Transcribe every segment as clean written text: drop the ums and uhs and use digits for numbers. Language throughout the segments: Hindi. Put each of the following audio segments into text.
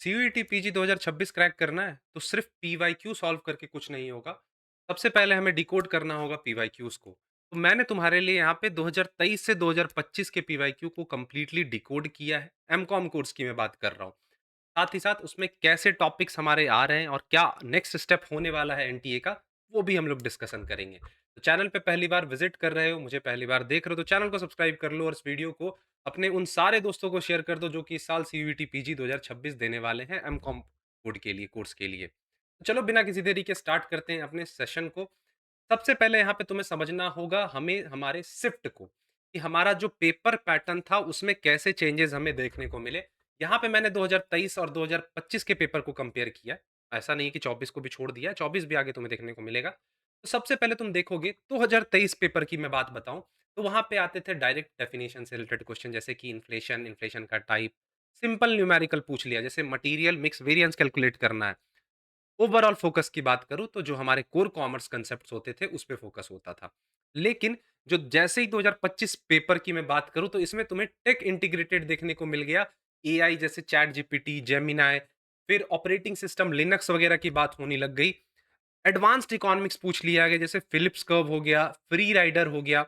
सीयूईटी पीजी 2026 क्रैक करना है तो सिर्फ पीवाईक्यू सॉल्व करके कुछ नहीं होगा। सबसे पहले हमें डिकोड करना होगा पीवाईक्यूज को। तो मैंने तुम्हारे लिए यहाँ पे 2023 से 2025 के पीवाईक्यू को कंप्लीटली डिकोड किया है। एमकॉम कोर्स की मैं बात कर रहा हूँ। साथ ही साथ उसमें कैसे टॉपिक्स हमारे आ रहे हैं और क्या नेक्स्ट स्टेप होने वाला है एनटीए का, वो भी हम लोग डिस्कशन करेंगे। तो चैनल पे पहली बार विजिट कर रहे हो, मुझे पहली बार देख रहे हो, तो चैनल को सब्सक्राइब कर लो और इस वीडियो को अपने उन सारे दोस्तों को शेयर कर दो जो कि इस साल सीयूईटी पीजी 2026 देने वाले हैं एमकॉम कोड के लिए, कोर्स के लिए। तो चलो बिना किसी देरी के स्टार्ट करते हैं अपने सेशन को। सबसे पहले यहाँ पे तुम्हें समझना होगा हमें हमारे शिफ्ट को, कि हमारा जो पेपर पैटर्न था उसमें कैसे चेंजेस हमें देखने को मिले। यहाँ पे मैंने 2023 और 2025 के पेपर को कंपेयर किया। ऐसा नहीं कि 24 को भी छोड़ दिया है, 24 भी आगे तुम्हें देखने को मिलेगा। तो सबसे पहले तुम देखोगे 2023 पेपर की मैं बात बताऊं, तो वहां पे आते थे डायरेक्ट डेफिनेशन से रिलेटेड क्वेश्चन, जैसे कि इन्फ्लेशन, इन्फ्लेशन का टाइप, सिंपल न्यूमेरिकल पूछ लिया, जैसे मटेरियल मिक्स वेरिएंस कैलकुलेट करना है। ओवरऑल फोकस की बात करूँ तो जो हमारे कोर कॉमर्स कांसेप्ट्स होते थे उस पे फोकस होता था। लेकिन जो जैसे ही 2025 पेपर की मैं बात करूँ तो इसमें तुम्हें टेक इंटीग्रेटेड देखने को मिल गया। एआई जैसे चैट जीपीटी, जेमिनाई, फिर ऑपरेटिंग सिस्टम लिनक्स वगैरह की बात होने लग गई। एडवांस्ड इकोनॉमिक्स पूछ लिया गया, जैसे फिलिप्स कर्व हो गया, फ्री राइडर हो गया।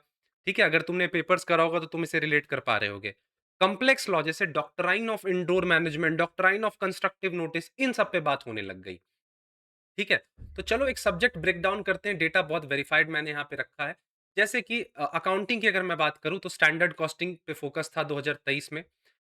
ठीक है, अगर तुमने पेपर्स करा होगा तो तुम इसे रिलेट कर पा रहे होगे। कॉम्प्लेक्स लॉ जैसे doctrine of indoor management, doctrine of constructive notice, इन सब पे बात होने लग गई। ठीक है? तो चलो एक सब्जेक्ट ब्रेक डाउन करते हैं, डेटा बहुत वेरिफाइड मैंने यहाँ पे रखा है। जैसे कि अकाउंटिंग की अगर मैं बात करूँ तो स्टैंडर्ड कॉस्टिंग पे फोकस था 2023 में।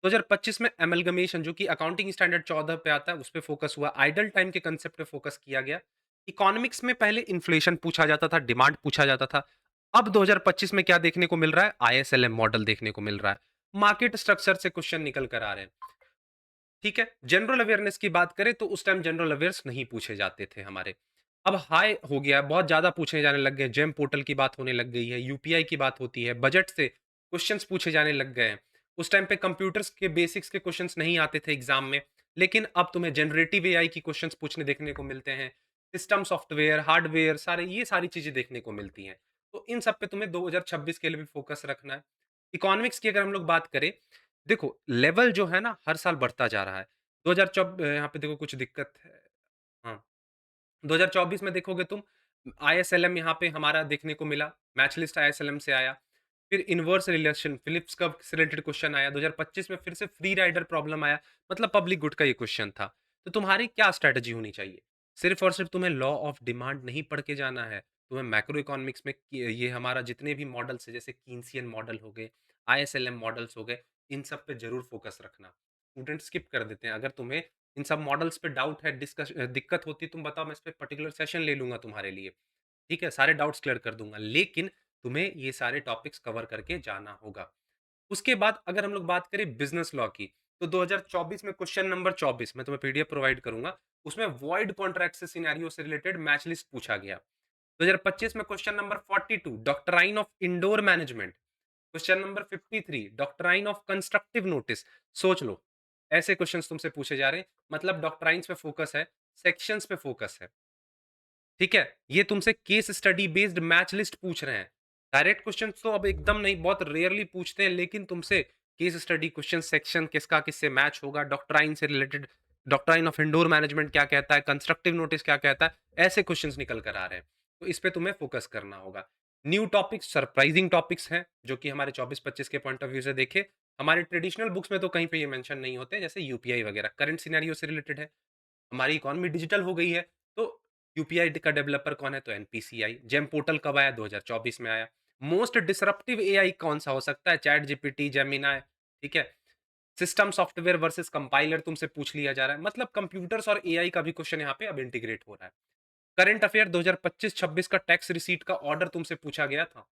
2025 में एमलगमेशन जो कि अकाउंटिंग स्टैंडर्ड 14 पे आता है, उस पे फोकस हुआ। आइडल टाइम के कांसेप्ट पे फोकस किया गया। इकोनॉमिक्स में पहले इन्फ्लेशन पूछा जाता था, डिमांड पूछा जाता था। अब 2025 में क्या देखने को मिल रहा है? आईएसएलएम मॉडल देखने को मिल रहा है। मार्केट स्ट्रक्चर से क्वेश्चन निकल कर आ रहे हैं। ठीक है, जनरल अवेयरनेस की बात करें तो उस टाइम जनरल अवेयर्स नहीं पूछे जाते थे हमारे। अब हाई हो गया है, बहुत ज्यादा पूछे जाने लग गए। जेम पोर्टल की बात होने लग गई है, यूपीआई की बात होती है, बजट से क्वेश्चंस पूछे जाने लग गए हैं। उस टाइम पे कंप्यूटर्स के बेसिक्स के क्वेश्चंस नहीं आते थे एग्जाम में, लेकिन अब तुम्हें जनरेटिव एआई की क्वेश्चंस पूछने देखने को मिलते हैं। सिस्टम सॉफ्टवेयर, हार्डवेयर, सारे ये सारी चीजें देखने को मिलती हैं। तो इन सब पे तुम्हें 2026 के लिए भी फोकस रखना है। इकोनॉमिक्स की अगर हम लोग बात करें, देखो लेवल जो है ना हर साल बढ़ता जा रहा है। 2024 यहाँ पे देखो कुछ दिक्कत है। हाँ, 2024 में देखोगे तुम, आईएसएलएम यहाँ पे हमारा देखने को मिला, मैच लिस्ट आईएसएलएम से आया। फिर इनवर्स रिलेशन, फिलिप्स कर्व से रिलेटेड क्वेश्चन आया। 2025 में फिर से फ्री राइडर प्रॉब्लम आया, मतलब पब्लिक गुड का ये क्वेश्चन था। तो तुम्हारी क्या स्ट्रैटेजी होनी चाहिए? सिर्फ और सिर्फ तुम्हें लॉ ऑफ डिमांड नहीं पढ़ के जाना है, तुम्हें मैक्रो इकोनॉमिक्स में ये हमारा जितने भी मॉडल्स है, जैसे कीन्सियन मॉडल हो गए, आईएसएलएम मॉडल्स हो गए, इन सब पे जरूर फोकस रखना। स्टूडेंट स्किप कर देते हैं। अगर तुम्हें इन सब मॉडल्स पे डाउट है, दिक्कत होती है, तुम बताओ, मैं इस पे पर्टिकुलर सेशन ले लूंगा तुम्हारे लिए। ठीक है, सारे डाउट्स क्लियर कर दूंगा, लेकिन तुम्हें ये सारे टॉपिक्स कवर करके जाना होगा। उसके बाद अगर हम लोग बात करें बिजनेस लॉ की, तो 2024 में क्वेश्चन नंबर 24 मैं तुम्हें पीडीएफ प्रोवाइड करूंगा। उसमें वॉइड कॉन्ट्रैक्ट से सिनेरियो से रिलेटेड मैच लिस्ट पूछा गया। 2025 में question number 42 doctrine of indoor management. Question number 53 doctrine of constructive notice. सोच लो, ऐसे क्वेश्चंस तुमसे पूछे जा रहे हैं, मतलब डॉक्ट्राइन्स पे फोकस है, सेक्शंस पे फोकस है। ठीक है, ये तुमसे case study based match list पूछ रहे हैं। डायरेक्ट क्वेश्चंस तो अब एकदम नहीं, बहुत रेयरली पूछते हैं, लेकिन तुमसे केस स्टडी क्वेश्चन, सेक्शन किसका किससे मैच होगा, डॉक्ट्राइन से related, doctrine of indoor management क्या कहता है, कंस्ट्रक्टिव नोटिस क्या कहता है, ऐसे क्वेश्चंस निकल कर आ रहे हैं। तो इस पे तुम्हें फोकस करना होगा। न्यू टॉपिक्स, सरप्राइजिंग टॉपिक्स हैं जो कि हमारे 24-25 के पॉइंट ऑफ व्यू से देखे, हमारे ट्रेडिशनल बुक्स में तो कहीं पे ये मेंशन नहीं होते, जैसे यूपीआई वगैरह करंट सिनेरियो से रिलेटेड है। हमारी इकोनॉमी डिजिटल हो गई है, तो यूपीआई का डेवलपर कौन है? तो एनपीसीआई। जेम पोर्टल कब आया? 2024 में आया। मोस्ट डिसरप्टिव एआई कौन सा हो सकता है? Chat GPT, Gemini. ठीक है, सिस्टम सॉफ्टवेयर वर्सेस कंपाइलर तुमसे पूछ लिया जा रहा है, मतलब कंप्यूटर्स और एआई का भी क्वेश्चन यहाँ पे अब इंटीग्रेट हो रहा है। करंट अफेयर 2025-26 का टैक्स रिसीट का ऑर्डर तुमसे पूछा गया था,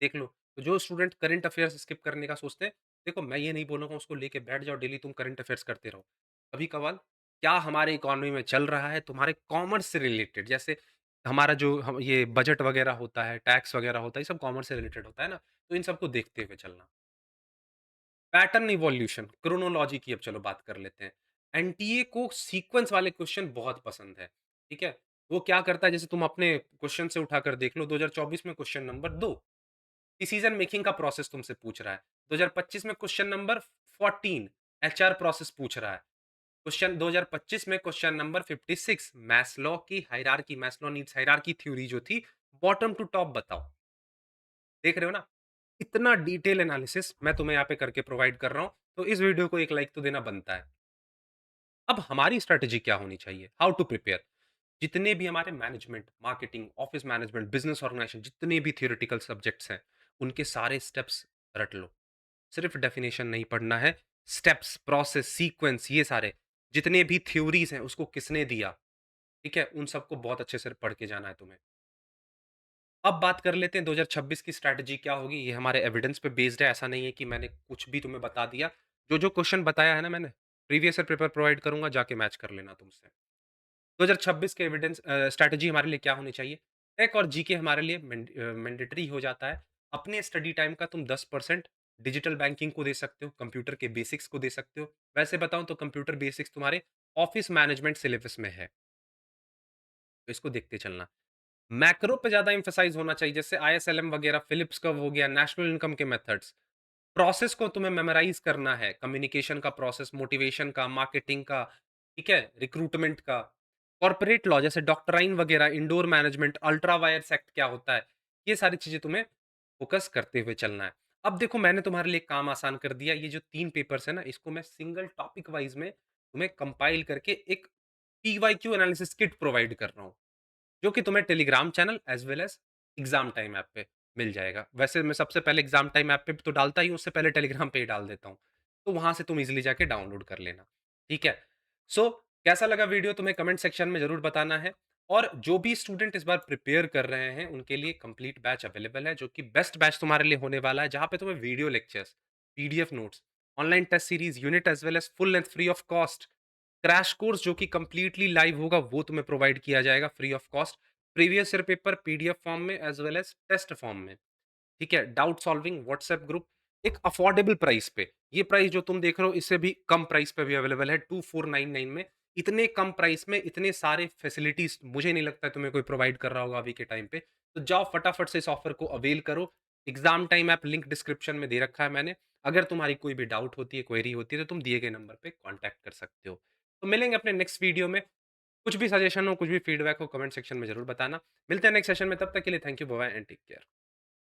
देख लो। तो जो स्टूडेंट करंट अफेयर्स स्किप करने का सोचते हैं, देखो मैं ये नहीं बोलूँगा उसको लेके बैठ जाओ डेली तुम करंट अफेयर्स करते रहो। कभी कभार क्या हमारे इकोनॉमी में चल रहा है, तुम्हारे कॉमर्स से रिलेटेड, जैसे हमारा जो हम ये बजट वगैरह होता है, टैक्स वगैरह होता है, ये सब कॉमर्स से रिलेटेड होता है ना, तो इन सबको देखते हुए चलना। पैटर्न इवोल्यूशन, क्रोनोलॉजी की अब चलो बात कर लेते हैं। एनटीए को सीक्वेंस वाले क्वेश्चन बहुत पसंद है। ठीक है, वो क्या करता है, जैसे तुम अपने क्वेश्चन से उठाकर देख लो, 2024 में क्वेश्चन नंबर 2 डिसीजन मेकिंग का प्रोसेस तुमसे पूछ रहा है। 2025 में क्वेश्चन नंबर 14 एचआर प्रोसेस पूछ रहा है। क्वेश्चन 2025 में क्वेश्चन नंबर 56, मैस्लो की hierarchy, Maslow needs hierarchy theory जो थी, बॉटम टू टॉप बताओ। देख रहे हो ना? इतना डिटेल एनालिसिस मैं तुम्हें यहाँ पे करके प्रोवाइड कर रहा हूँ, तो इस वीडियो को एक लाइक तो देना बनता है। अब हमारी स्ट्रैटेजी क्या होनी चाहिए? How to prepare? जितने भी हमारे management, marketing, office management, business organisation जितने भी थियोरेटिकल सब्जेक्ट्स हैं, उनके सारे स्टेप्स रट लो। सिर्फ डेफिनेशन नहीं पढ़ना है, स्टेप्स, प्रोसेस, सीक्वेंस ये सारे जितने भी थ्योरीज़ हैं, उसको किसने दिया, ठीक है? उन सबको बहुत अच्छे से पढ़ के जाना है तुम्हें। अब बात कर लेते हैं 2026 की स्ट्रैटेजी क्या होगी? ये हमारे एविडेंस पे बेस्ड है, ऐसा नहीं है कि मैंने कुछ भी तुम्हें बता दिया। जो-जो क्वेश्चन बताया है ना मैंने, प्रीवियस ईयर पेपर प्रोवाइड करूँगा, जाके मैच कर लेना तुमसे। 2026 के एविडेंस स्ट्रैटेजी हमारे लिए क्या होनी चाहिए? टेक और जीके हमारे लिए मैंडेटरी हो जाता है। अपने स्टडी टाइम का तुम 10% डिजिटल बैंकिंग को दे सकते हो, कंप्यूटर के बेसिक्स को दे सकते हो। वैसे बताऊँ तो कंप्यूटर बेसिक्स तुम्हारे ऑफिस मैनेजमेंट सिलेबस में है, तो इसको देखते चलना। मैक्रो पे ज़्यादा एम्फसाइज़ होना चाहिए, जैसे आईएसएलएम वगैरह, फिलिप्स कर्व हो गया, नेशनल इनकम के मेथड्स। प्रोसेस को तुम्हें मेमोराइज़ करना है, कम्युनिकेशन का प्रोसेस, मोटिवेशन का, मार्केटिंग का, ठीक है? रिक्रूटमेंट का। कॉर्पोरेट लॉ जैसे डॉक्ट्राइन वगैरह, indoor management, ultra vires act क्या होता है, ये सारी चीज़ें तुम्हें फ़ोकस करते हुए चलना है। अब देखो मैंने तुम्हारे लिए काम आसान कर दिया, ये जो 3 पेपर्स हैं ना, इसको मैं सिंगल टॉपिक वाइज़ में तुम्हें कंपाइल करके एक पीवाईक्यू एनालिसिस किट प्रोवाइड कर रहा हूँ। जो कि तुम्हें Telegram channel as well as exam time app पे मिल जाएगा। वैसे मैं सबसे पहले एग्ज़ाम टाइम ऐप पे तो डालता ही हूँ, उससे पहले टेलीग्राम पे ही डाल देता हूँ। तो वहाँ से तुम ईज़िली जाके डाउनलोड कर लेना, ठीक है? सो कैसा लगा वीडियो तुम्हें कमेंट सेक्शन में ज़रूर बताना है और जो भी स्टूडेंट इस बार प्रिपेयर कर रहे हैं, उनके लिए कंप्लीट बैच अवेलेबल है, जो कि बेस्ट बैच तुम्हारे लिए होने वाला है, जहाँ पे तुम्हें video lectures, PDF notes, online test series, unit as well as full length free of cost, crash course जो कि कंप्लीटली लाइव होगा, वो तुम्हें प्रोवाइड किया जाएगा free of cost. Previous year paper PDF form में as well as test form में, ठीक है? डाउट सॉल्विंग व्हाट्सएप ग्रुप, एक अफोर्डेबल प्राइस पे। ये प्राइस जो तुम देख रहे हो, इससे भी कम प्राइस पे भी अवेलेबल है 2499 में। इतने कम प्राइस में इतने सारे फैसिलिटीज़ मुझे नहीं लगता है तुम्हें कोई प्रोवाइड कर रहा होगा अभी के टाइम पे। तो जाओ फटाफट से इस ऑफर को अवेल करो। Exam time app link description में दे रखा है मैंने। अगर तुम्हारी कोई भी डाउट होती है, क्वेरी होती है, तो तुम दिए गए नंबर पे कॉन्टैक्ट कर सकते हो। तो मिलेंगे अपने नेक्स्ट वीडियो में। कुछ भी सजेशन हो, कुछ भी फीडबैक हो, कमेंट सेक्शन में ज़रूर बताना। मिलते हैं नेक्स्ट सेशन में, तब तक के लिए thank you, bye bye and take care.